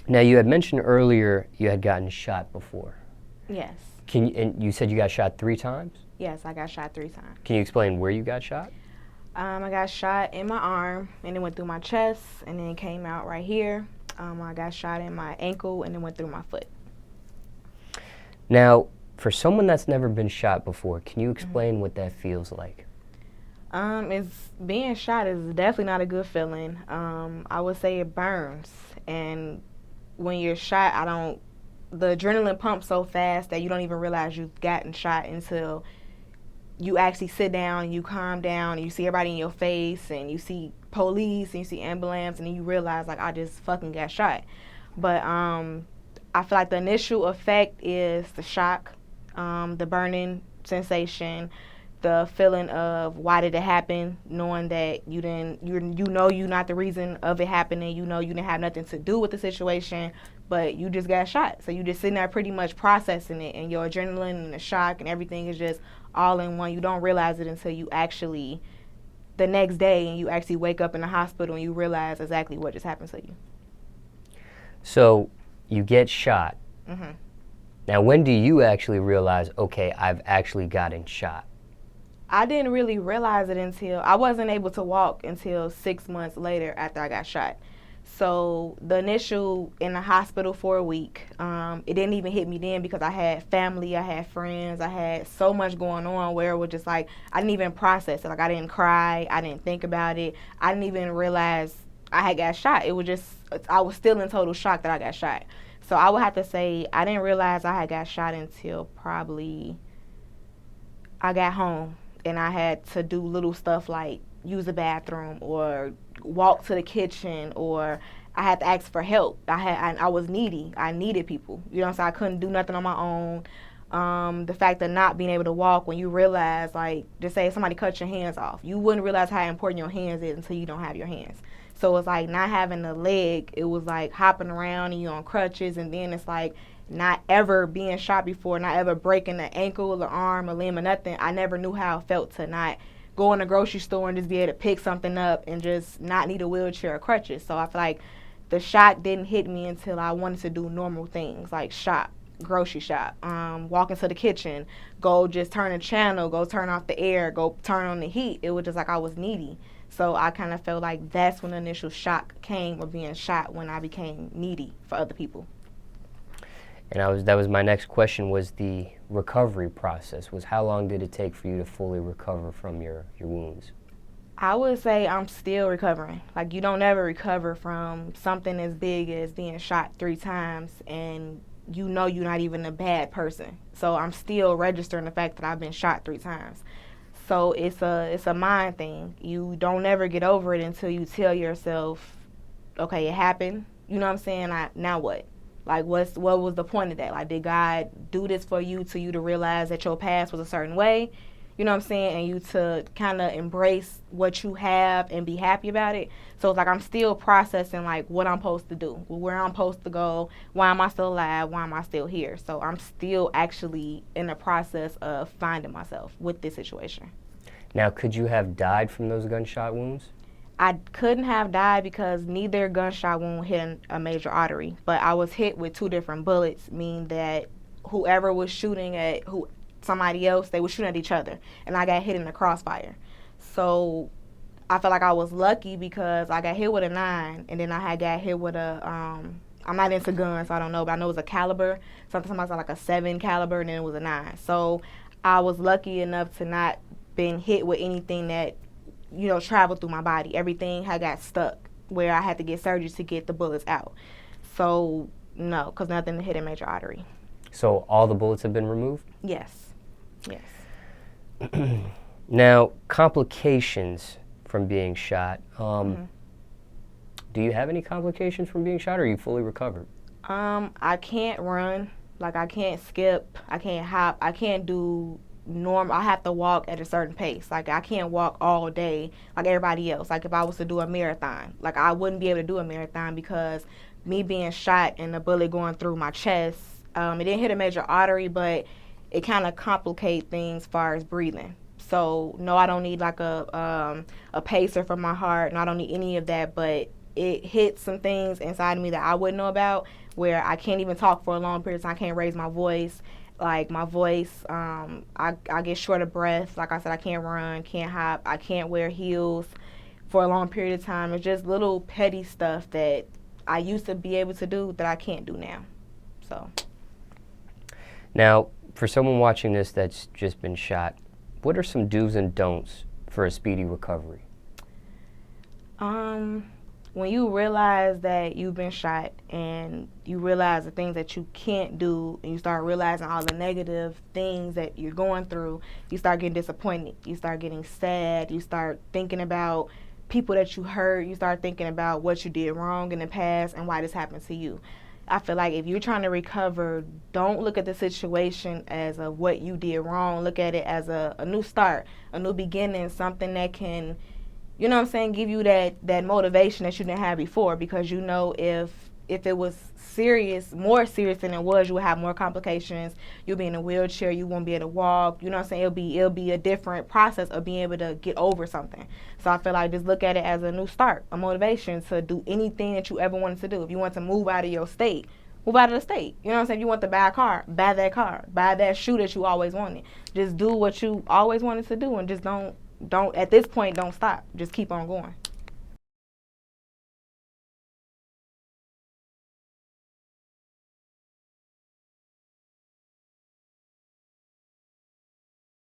Now, you had mentioned earlier you had gotten shot before. Yes. And you said you got shot 3 times? Yes, I got shot 3 times. Can you explain where you got shot? I got shot in my arm, and it went through my chest, and then came out right here. I got shot in my ankle, and it went through my foot. Now, for someone that's never been shot before, can you explain what that feels like? It's being shot is definitely not a good feeling. I would say it burns, and when you're shot, the adrenaline pumps so fast that you don't even realize you've gotten shot until you actually sit down and you calm down and you see everybody in your face and you see police and you see ambulance and then you realize like I just fucking got shot. But I feel like the initial effect is the shock, the burning sensation, the feeling of why did it happen, knowing that you're not the reason of it happening, you didn't have nothing to do with the situation, but you just got shot. So you just sitting there pretty much processing it, and your adrenaline and the shock and everything is just all in one. You don't realize it until you actually, the next day, and you actually wake up in the hospital and you realize exactly what just happened to you. So you get shot. Mm-hmm. Now, when do you actually realize, okay, I've actually gotten shot? I didn't really realize it until I wasn't able to walk until 6 months later after I got shot. So the initial in the hospital for a week, it didn't even hit me then because I had family, I had friends, I had so much going on where it was just like I didn't even process it. Like I didn't cry, I didn't think about it, I didn't even realize I had got shot. It was just I was still in total shock that I got shot. So I would have to say I didn't realize I had got shot until probably I got home and I had to do little stuff like use the bathroom or walk to the kitchen, or I had to ask for help. I was needy. I needed people. You know what I'm saying? I couldn't do nothing on my own. The fact of not being able to walk when you realize, like, just say somebody cut your hands off. You wouldn't realize how important your hands is until you don't have your hands. So it's like not having a leg. It was like hopping around and you on crutches, and then it's like not ever being shot before, not ever breaking an ankle or the arm or limb or nothing. I never knew how it felt to not go in the grocery store and just be able to pick something up and just not need a wheelchair or crutches. So I feel like the shock didn't hit me until I wanted to do normal things like shop, grocery shop, walk into the kitchen, go just turn a channel, go turn off the air, go turn on the heat. It was just like I was needy. So I kind of felt like that's when the initial shock came of being shot, when I became needy for other people. And that was my next question, was the recovery process. Was how long did it take for you to fully recover from your wounds? I would say I'm still recovering. Like, you don't ever recover from something as big as being shot 3 times and you're not even a bad person. So I'm still registering the fact that I've been shot 3 times. So it's a mind thing. You don't ever get over it until you tell yourself, okay, it happened. You know what I'm saying? Now what? Like, what was the point of that? Like, did God do this for you to realize that your past was a certain way? You know what I'm saying? And you to kind of embrace what you have and be happy about it. So it's like I'm still processing, like, what I'm supposed to do, where I'm supposed to go, why am I still alive, why am I still here? So I'm still actually in the process of finding myself with this situation. Now, could you have died from those gunshot wounds? I couldn't have died because neither gunshot wound hit a major artery, but I was hit with 2 different bullets, meaning that whoever was shooting at somebody else, they were shooting at each other, and I got hit in the crossfire. So I feel like I was lucky because I got hit with a 9, and then I had got hit with a I'm not into guns, so I don't know, but I know it was a caliber. Sometimes like a 7 caliber, and then it was a 9. So I was lucky enough to not been hit with anything that traveled through my body. Everything had got stuck where I had to get surgery to get the bullets out. So no, because nothing hit a major artery. So all the bullets have been removed? Yes. Now, complications from being shot. Do you have any complications from being shot, or are you fully recovered? I can't run. Like, I can't skip. I can't hop. I can't do normal. I have to walk at a certain pace. Like, I can't walk all day like everybody else. Like, if I was to do a marathon, like, I wouldn't be able to do a marathon because me being shot and the bullet going through my chest, it didn't hit a major artery, but it kind of complicate things as far as breathing. So no, I don't need like a pacer for my heart, and I don't need any of that, but it hit some things inside of me that I wouldn't know about, where I can't even talk for a long period of time. I can't raise my voice. Like my voice, I get short of breath. Like I said, I can't run, can't hop, I can't wear heels for a long period of time. It's just little petty stuff that I used to be able to do that I can't do now. So. Now, for someone watching this that's just been shot, what are some do's and don'ts for a speedy recovery? When you realize that you've been shot and you realize the things that you can't do, and you start realizing all the negative things that you're going through, you start getting disappointed. You start getting sad. You start thinking about people that you hurt. You start thinking about what you did wrong in the past and why this happened to you. I feel like if you're trying to recover, don't look at the situation as a what you did wrong. Look at it as a new start, a new beginning, something that can, you know what I'm saying, give you that motivation that you didn't have before, because you know if it was serious, more serious than it was, you would have more complications. You'll be in a wheelchair, you won't be able to walk, you know what I'm saying? It'll be a different process of being able to get over something. So I feel like just look at it as a new start, a motivation to do anything that you ever wanted to do. If you want to move out of your state, move out of the state. You know what I'm saying? If you want to buy a car, buy that car. Buy that shoe that you always wanted. Just do what you always wanted to do, and just don't at this point, don't stop. Just keep on going.